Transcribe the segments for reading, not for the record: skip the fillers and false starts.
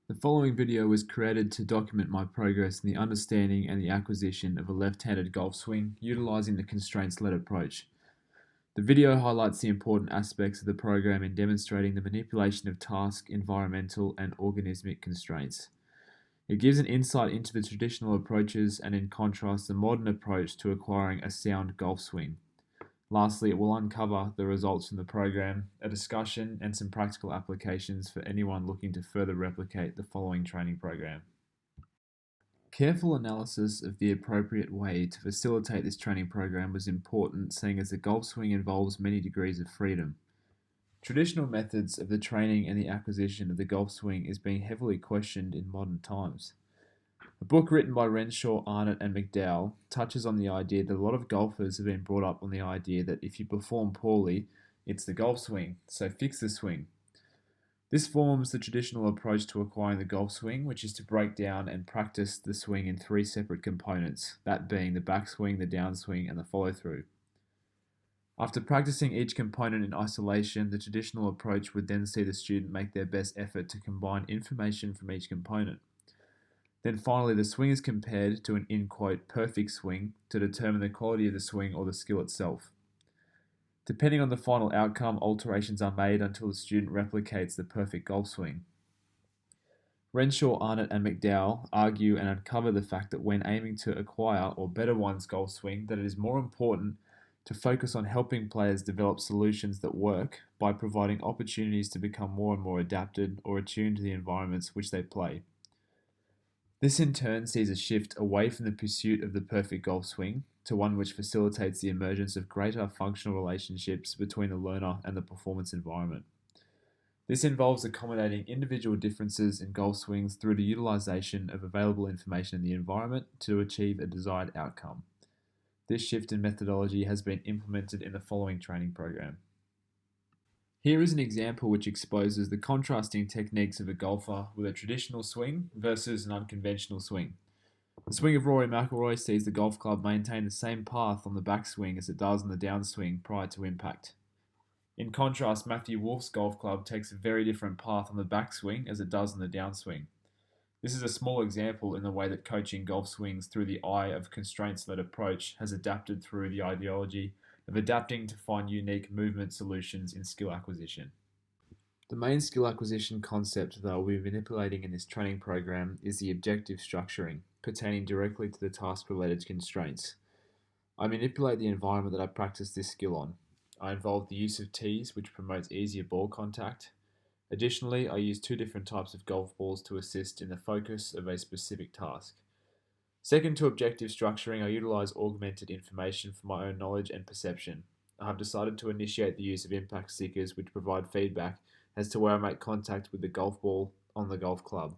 The following video was created to document my progress in the understanding and the acquisition of a left-handed golf swing utilizing the constraints-led approach. The video highlights the important aspects of the program in demonstrating the manipulation of task, environmental, and organismic constraints. It gives an insight into the traditional approaches and, in contrast, the modern approach to acquiring a sound golf swing. Lastly, it will uncover the results from the program, a discussion, and some practical applications for anyone looking to further replicate the following training program. Careful analysis of the appropriate way to facilitate this training program was important, seeing as the golf swing involves many degrees of freedom. Traditional methods of the training and the acquisition of the golf swing is being heavily questioned in modern times. A book written by Renshaw, Arnott, and McDowell touches on the idea that a lot of golfers have been brought up on the idea that if you perform poorly, it's the golf swing, so fix the swing. This forms the traditional approach to acquiring the golf swing, which is to break down and practice the swing in three separate components, that being the backswing, the downswing, and the follow-through. After practicing each component in isolation, the traditional approach would then see the student make their best effort to combine information from each component. Then finally, the swing is compared to an in quote perfect swing to determine the quality of the swing or the skill itself. Depending on the final outcome, alterations are made until the student replicates the perfect golf swing. Renshaw, Arnott, and McDowell argue and uncover the fact that when aiming to acquire or better one's golf swing, that it is more important to focus on helping players develop solutions that work by providing opportunities to become more and more adapted or attuned to the environments which they play. This in turn sees a shift away from the pursuit of the perfect golf swing to one which facilitates the emergence of greater functional relationships between the learner and the performance environment. This involves accommodating individual differences in golf swings through the utilization of available information in the environment to achieve a desired outcome. This shift in methodology has been implemented in the following training program. Here is an example which exposes the contrasting techniques of a golfer with a traditional swing versus an unconventional swing. The swing of Rory McIlroy sees the golf club maintain the same path on the backswing as it does on the downswing prior to impact. In contrast, Matthew Wolff's golf club takes a very different path on the backswing as it does on the downswing. This is a small example in the way that coaching golf swings through the eye of constraints-led approach has adapted through the ideology of adapting to find unique movement solutions in skill acquisition. The main skill acquisition concept that I will be manipulating in this training program is the objective structuring, pertaining directly to the task-related constraints. I manipulate the environment that I practice this skill on. I involve the use of tees, which promotes easier ball contact. Additionally, I use two different types of golf balls to assist in the focus of a specific task. Second to objective structuring, I utilize augmented information for my own knowledge and perception. I have decided to initiate the use of impact stickers which provide feedback as to where I make contact with the golf ball on the golf club.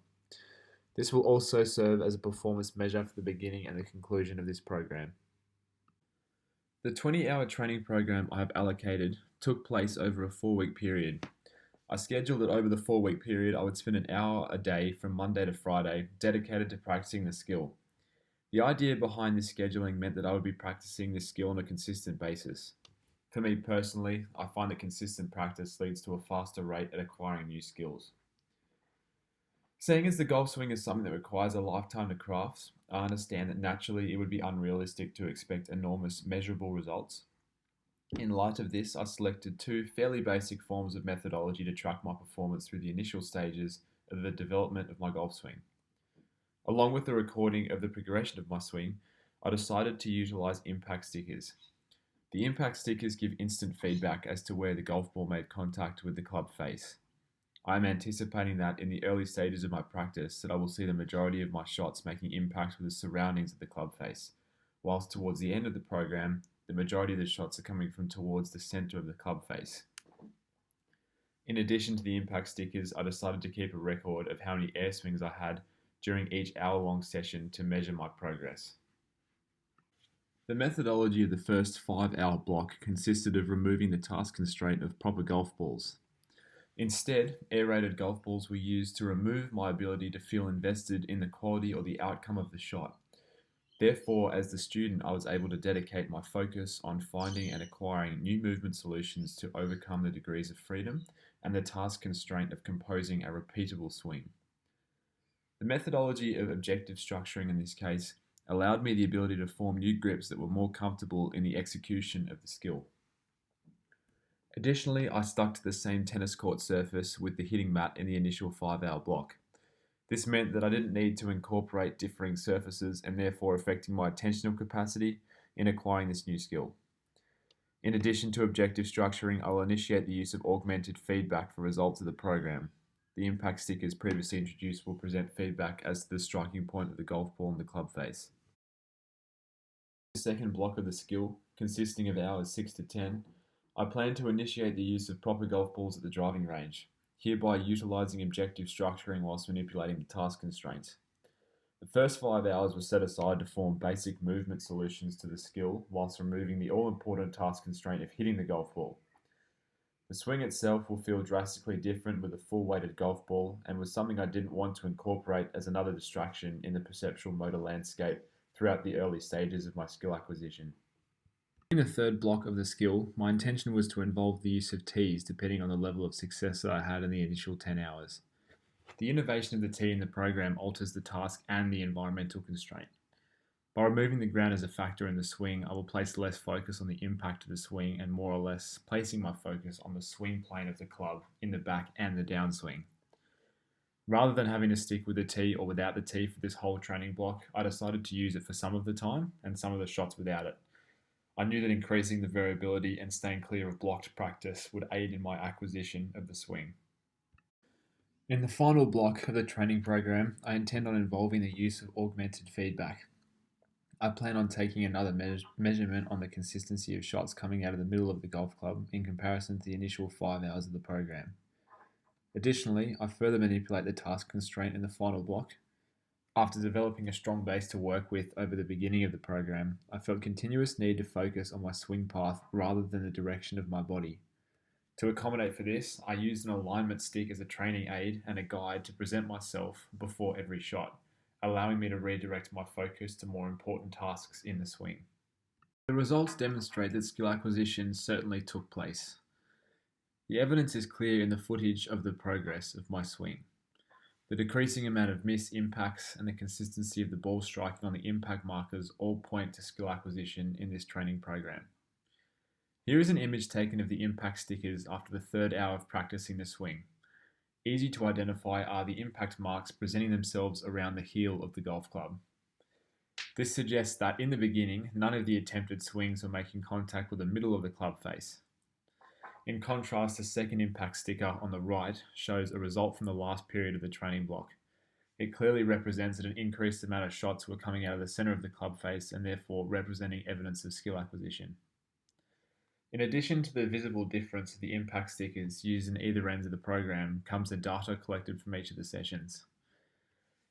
This will also serve as a performance measure for the beginning and the conclusion of this program. The 20-hour training program I have allocated took place over a 4-week period. I scheduled that over the 4-week period I would spend an hour a day from Monday to Friday dedicated to practicing the skill. The idea behind this scheduling meant that I would be practicing this skill on a consistent basis. For me personally, I find that consistent practice leads to a faster rate at acquiring new skills. Seeing as the golf swing is something that requires a lifetime to craft, I understand that naturally it would be unrealistic to expect enormous measurable results. In light of this, I selected two fairly basic forms of methodology to track my performance through the initial stages of the development of my golf swing. Along with the recording of the progression of my swing, I decided to utilize impact stickers. The impact stickers give instant feedback as to where the golf ball made contact with the club face. I am anticipating that in the early stages of my practice that I will see the majority of my shots making impact with the surroundings of the club face, whilst towards the end of the program, the majority of the shots are coming from towards the center of the club face. In addition to the impact stickers, I decided to keep a record of how many air swings I had during each hour-long session to measure my progress. The methodology of the first 5-hour block consisted of removing the task constraint of proper golf balls. Instead, aerated golf balls were used to remove my ability to feel invested in the quality or the outcome of the shot. Therefore, as the student, I was able to dedicate my focus on finding and acquiring new movement solutions to overcome the degrees of freedom and the task constraint of composing a repeatable swing. The methodology of objective structuring in this case allowed me the ability to form new grips that were more comfortable in the execution of the skill. Additionally, I stuck to the same tennis court surface with the hitting mat in the initial 5-hour block. This meant that I didn't need to incorporate differing surfaces and therefore affecting my attentional capacity in acquiring this new skill. In addition to objective structuring, I will initiate the use of augmented feedback for results of the program. The impact stickers previously introduced will present feedback as to the striking point of the golf ball and the club face. The second block of the skill, consisting of hours 6 to 10, I plan to initiate the use of proper golf balls at the driving range, hereby utilising objective structuring whilst manipulating the task constraints. The first 5 hours were set aside to form basic movement solutions to the skill whilst removing the all-important task constraint of hitting the golf ball. The swing itself will feel drastically different with a full-weighted golf ball and was something I didn't want to incorporate as another distraction in the perceptual motor landscape throughout the early stages of my skill acquisition. In the third block of the skill, my intention was to involve the use of tees depending on the level of success that I had in the initial 10 hours. The innovation of the tee in the program alters the task and the environmental constraint. By removing the ground as a factor in the swing, I will place less focus on the impact of the swing and more or less placing my focus on the swing plane of the club in the back and the downswing. Rather than having to stick with the tee or without the tee for this whole training block, I decided to use it for some of the time and some of the shots without it. I knew that increasing the variability and staying clear of blocked practice would aid in my acquisition of the swing. In the final block of the training program, I intend on involving the use of augmented feedback. I plan on taking another measurement on the consistency of shots coming out of the middle of the golf club in comparison to the initial 5 hours of the program. Additionally, I further manipulate the task constraint in the final block. After developing a strong base to work with over the beginning of the program, I felt continuous need to focus on my swing path rather than the direction of my body. To accommodate for this, I used an alignment stick as a training aid and a guide to present myself before every shot, allowing me to redirect my focus to more important tasks in the swing. The results demonstrate that skill acquisition certainly took place. The evidence is clear in the footage of the progress of my swing. The decreasing amount of miss impacts and the consistency of the ball striking on the impact markers all point to skill acquisition in this training program. Here is an image taken of the impact stickers after the third hour of practicing the swing. Easy to identify are the impact marks presenting themselves around the heel of the golf club. This suggests that in the beginning, none of the attempted swings were making contact with the middle of the club face. In contrast, the second impact sticker on the right shows a result from the last period of the training block. It clearly represents that an increased amount of shots were coming out of the center of the club face and therefore representing evidence of skill acquisition. In addition to the visible difference of the impact stickers used in either ends of the program comes the data collected from each of the sessions.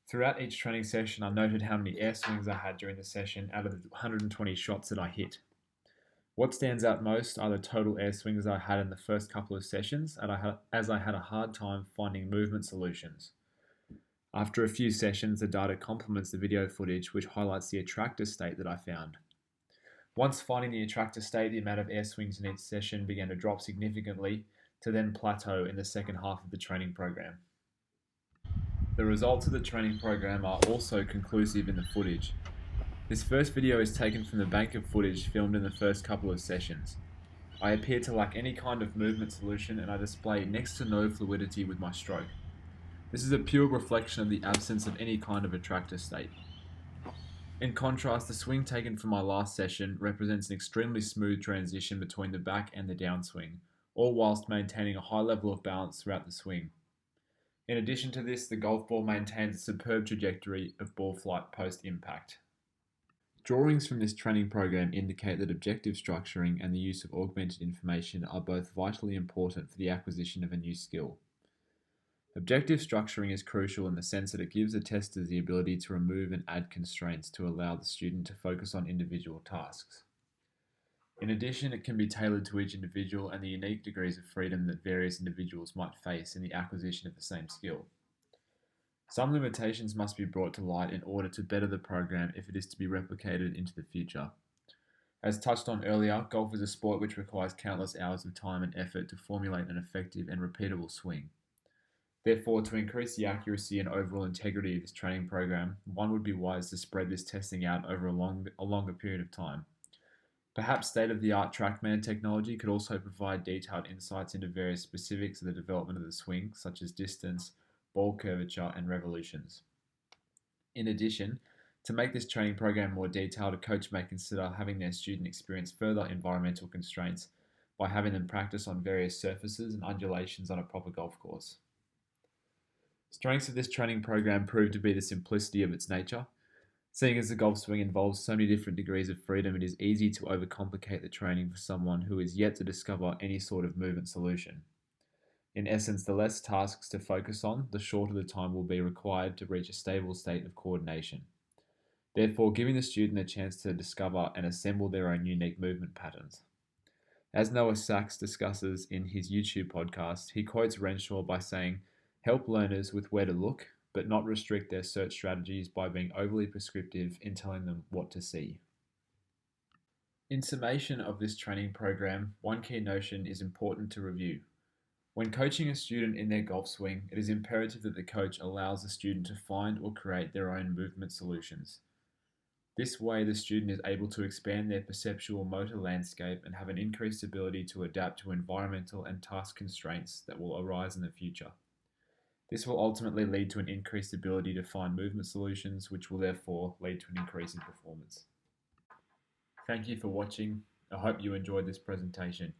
Throughout each training session, I noted how many air swings I had during the session out of the 120 shots that I hit. What stands out most are the total air swings I had in the first couple of sessions, as I had a hard time finding movement solutions. After a few sessions, the data complements the video footage, which highlights the attractor state that I found. Once finding the attractor state, the amount of air swings in each session began to drop significantly to then plateau in the second half of the training program. The results of the training program are also conclusive in the footage. This first video is taken from the bank of footage filmed in the first couple of sessions. I appear to lack any kind of movement solution and I display next to no fluidity with my stroke. This is a pure reflection of the absence of any kind of attractor state. In contrast, the swing taken from my last session represents an extremely smooth transition between the back and the downswing, all whilst maintaining a high level of balance throughout the swing. In addition to this, the golf ball maintains a superb trajectory of ball flight post-impact. Drawings from this training program indicate that objective structuring and the use of augmented information are both vitally important for the acquisition of a new skill. Objective structuring is crucial in the sense that it gives the testers the ability to remove and add constraints to allow the student to focus on individual tasks. In addition, it can be tailored to each individual and the unique degrees of freedom that various individuals might face in the acquisition of the same skill. Some limitations must be brought to light in order to better the program if it is to be replicated into the future. As touched on earlier, golf is a sport which requires countless hours of time and effort to formulate an effective and repeatable swing. Therefore, to increase the accuracy and overall integrity of this training program, one would be wise to spread this testing out over a longer period of time. Perhaps state-of-the-art TrackMan technology could also provide detailed insights into various specifics of the development of the swing, such as distance, ball curvature, and revolutions. In addition, to make this training program more detailed, a coach may consider having their student experience further environmental constraints by having them practice on various surfaces and undulations on a proper golf course. Strengths of this training program prove to be the simplicity of its nature. Seeing as the golf swing involves so many different degrees of freedom, it is easy to overcomplicate the training for someone who is yet to discover any sort of movement solution. In essence, the less tasks to focus on, the shorter the time will be required to reach a stable state of coordination. Therefore, giving the student a chance to discover and assemble their own unique movement patterns. As Noah Sachs discusses in his YouTube podcast, he quotes Renshaw by saying, "Help learners with where to look, but not restrict their search strategies by being overly prescriptive in telling them what to see." In summation of this training program, one key notion is important to review. When coaching a student in their golf swing, it is imperative that the coach allows the student to find or create their own movement solutions. This way, the student is able to expand their perceptual motor landscape and have an increased ability to adapt to environmental and task constraints that will arise in the future. This will ultimately lead to an increased ability to find movement solutions, which will therefore lead to an increase in performance. Thank you for watching. I hope you enjoyed this presentation.